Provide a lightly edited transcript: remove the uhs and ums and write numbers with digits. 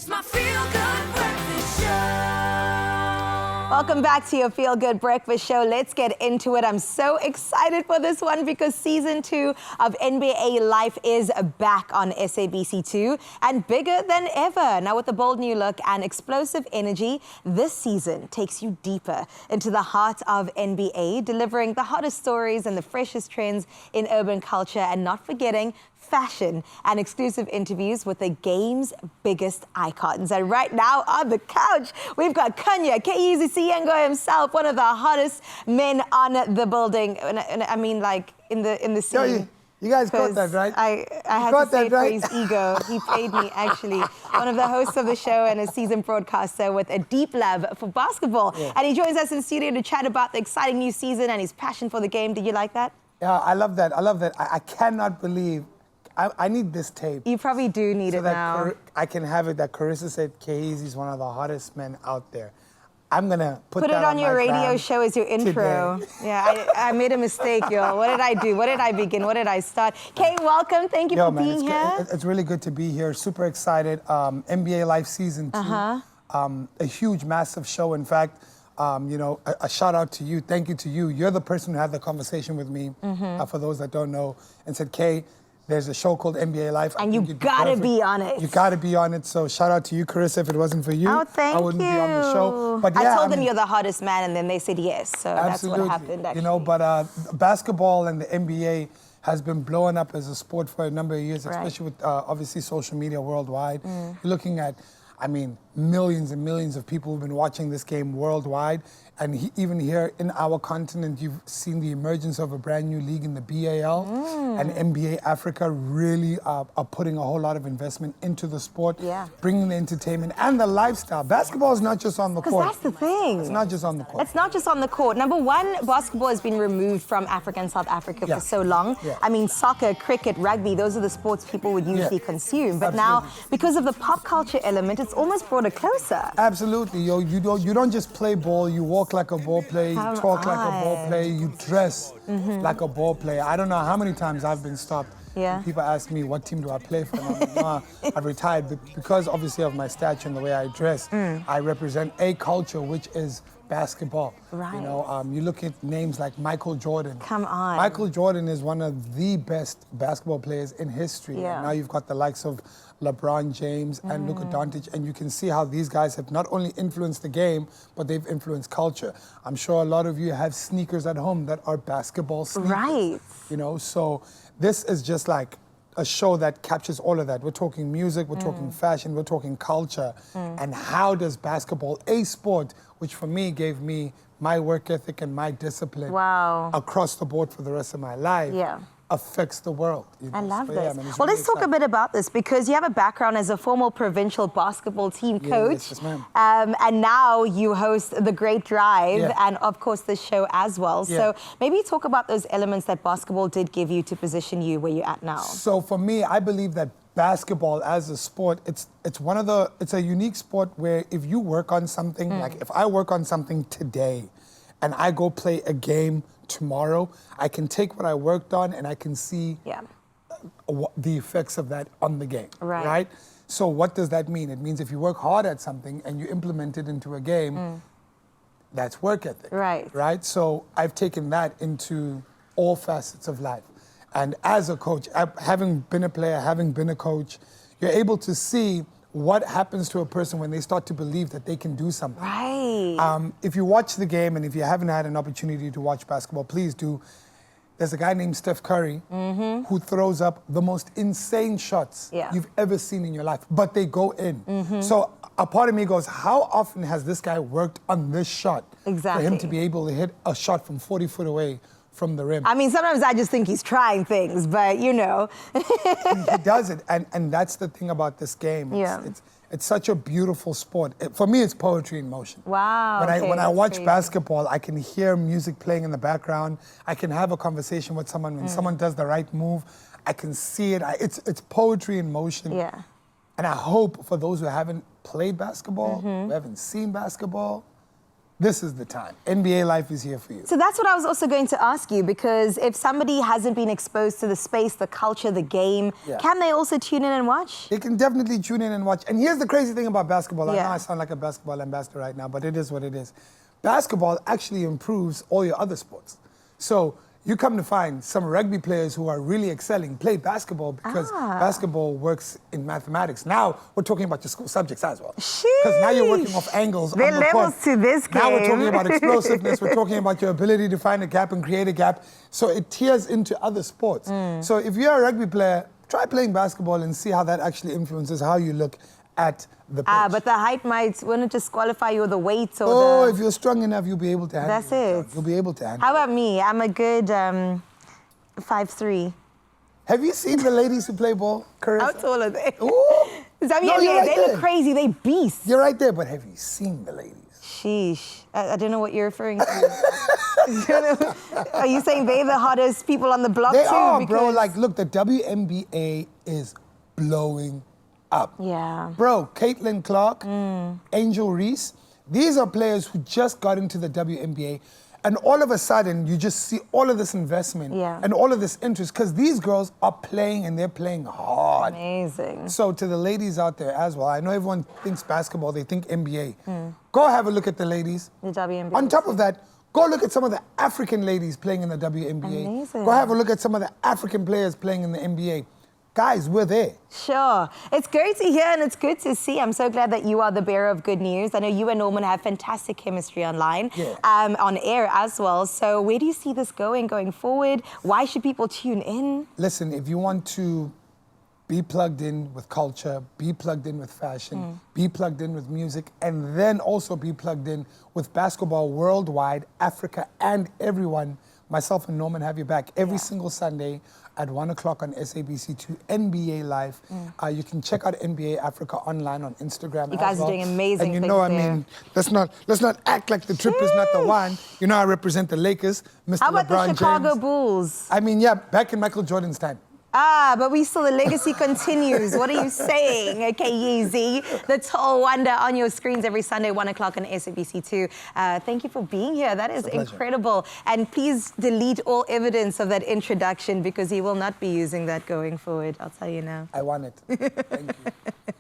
It's my feel-good breakfast show. Welcome back to your Feel Good Breakfast Show. Let's get into it. I'm so excited for this one because season 2 of NBA Life is back on SABC 2 and bigger than ever. Now with a bold new look and explosive energy, this season takes you deeper into the heart of NBA, delivering the hottest stories and the freshest trends in urban culture, and not forgetting fashion and exclusive interviews with the game's biggest icons. And right now on the couch, we've got Khanya Kyeezi Siyengo himself, one of the hottest men on the building. And I mean, like, in the scene. You guys caught that, right? I had to say it for his ego. He paid me, actually. One of the hosts of the show and a seasoned broadcaster with a deep love for basketball. Yeah. And he joins us in studio to chat about the exciting new season and his passion for the game. Did you like that? Yeah, I love that. I love that. I cannot believe. I need this tape. You probably do need so it that now. I can have it that Carissa said Kyeezi is one of the hottest men out there. I'm going to put it that on your my radio gram show as your intro. today. Yeah, I made a mistake, yo. What did I do? What did I begin? What did I start? Kay, welcome. Thank you for being here. It's really good to be here. Super excited. NBA Life Season 2. A huge, massive show. In fact, you know, a shout out to you. Thank you to you. You're the person who had the conversation with me, for those that don't know, and said, Kay, there's a show called NBA Life. And you gotta be on it. You gotta be on it. So shout out to you, Carissa. If it wasn't for you, I wouldn't be on the show. But I yeah, told them you're the hottest man, and then they said yes. So absolutely. That's what happened, actually. You know, but basketball and the NBA has been blowing up as a sport for a number of years, especially with obviously social media worldwide. You're looking at, I mean, millions and millions of people who've been watching this game worldwide. And even here in our continent, you've seen the emergence of a brand new league in the BAL. And NBA Africa really are putting a whole lot of investment into the sport, bringing the entertainment and the lifestyle. Basketball is not just on the court. Because that's the thing. It's not just on the court. It's not just on the court. Number one, basketball has been removed from Africa and South Africa for so long. I mean, soccer, cricket, rugby, those are the sports people would usually consume. But now, because of the pop culture element, it's almost brought it closer. Absolutely, yo. You don't just play ball, you walk like a ball player, you talk like a ball player, you dress like a ball player. I don't know how many times I've been stopped. People ask me, what team do I play for? And I'm like, nah, I've retired. But because obviously of my stature and the way I dress, I represent a culture which is basketball. You know, you look at names like Michael Jordan. Come on. Michael Jordan is one of the best basketball players in history. And now you've got the likes of LeBron James and Luka Doncic, and you can see how these guys have not only influenced the game, but they've influenced culture. I'm sure a lot of you have sneakers at home that are basketball sneakers. You know, so this is just like a show that captures all of that. We're talking music, we're talking fashion, we're talking culture. And how does basketball, a sport, which for me gave me my work ethic and my discipline across the board for the rest of my life, affects the world. You know? I love this. Man, well, really let's talk a bit about this, because you have a background as a former provincial basketball team coach. Yes, ma'am. And now you host The Great Drive and, of course, this show as well. So maybe talk about those elements that basketball did give you to position you where you're at now. So for me, I believe that basketball as a sport, it's a unique sport where if you work on something, like if I work on something today and I go play a game tomorrow, I can take what I worked on and I can see the effects of that on the game, right? So what does that mean? It means if you work hard at something and you implement it into a game, that's work ethic, right? So I've taken that into all facets of life. And as a coach, having been a player, having been a coach, you're able to see what happens to a person when they start to believe that they can do something. If you watch the game, and if you haven't had an opportunity to watch basketball, please do. There's a guy named Steph Curry who throws up the most insane shots you've ever seen in your life, but they go in. So a part of me goes, how often has this guy worked on this shot for him to be able to hit a shot from 40 foot away from the rim? I mean, sometimes I just think he's trying things, but you know. He does it, and that's the thing about this game. It's such a beautiful sport. For me, it's poetry in motion. Wow. When I watch basketball, I can hear music playing in the background. I can have a conversation with someone when someone does the right move. I can see it. It's poetry in motion. And I hope for those who haven't played basketball, who haven't seen basketball, this is the time. NBA Life is here for you. So that's what I was also going to ask you, because if somebody hasn't been exposed to the space, the culture, the game, Yeah. can they also tune in and watch? They can definitely tune in and watch. And here's the crazy thing about basketball. I Yeah. know I sound like a basketball ambassador right now, but it is what it is. Basketball actually improves all your other sports. So you come to find some rugby players who are really excelling play basketball because basketball works in mathematics. Now we're talking about your school subjects as well. Because now you're working off angles. There on are the court. levels to this Now we're game. talking about explosiveness. We're talking about your ability to find a gap and create a gap. So it tears into other sports. So if you're a rugby player, try playing basketball and see how that actually influences how you look at the pitch. But the height wouldn't disqualify you, or the weight, or Oh, the... if you're strong enough, you'll be able to handle That's it. it. You'll be able to handle How it. about me? I'm a good 5'3". Have you seen the ladies who play ball, Carissa? How tall are they? Ooh. I mean, No, you're right they there. look crazy. They beasts. You're right there, but have you seen the ladies? Sheesh. I don't know what you're referring to. Are you saying they're the hottest people on the block They too? are, bro. Because- Like, look, the WNBA is blowing up. Yeah. Bro, Caitlin Clark, Angel Reese, these are players who just got into the WNBA. And all of a sudden, you just see all of this investment Yeah. and all of this interest because these girls are playing and they're playing hard. Amazing. So to the ladies out there as well, I know everyone thinks basketball, they think NBA. Go have a look at the ladies. The WNBA. On top of that, go look at some of the African ladies playing in the WNBA. Amazing. Go have a look at some of the African players playing in the NBA. Guys, we're there. Sure. It's great to hear and it's good to see. I'm so glad that you are the bearer of good news. I know you and Norman have fantastic chemistry online, Yeah. on air as well. So where do you see this going forward? Why should people tune in? Listen, if you want to be plugged in with culture, be plugged in with fashion, be plugged in with music, and then also be plugged in with basketball worldwide, Africa, and everyone, myself and Norman have you back every single Sunday at 1 o'clock on SABC2 NBA Live. You can check out NBA Africa online on Instagram. You guys are doing amazing And you things know, I there. mean, let's not act like the trip is not the one. You know, I represent the Lakers, Mr. How about LeBron the Chicago James. Bulls? I mean, yeah, back in Michael Jordan's time. But the legacy continues. What are you saying? Okay, Yeezy, the tall wonder on your screens every Sunday, 1 o'clock on SABC2. Thank you for being here. That is a pleasure. incredible. And please delete all evidence of that introduction because he will not be using that going forward. I'll tell you now. I want it. Thank you.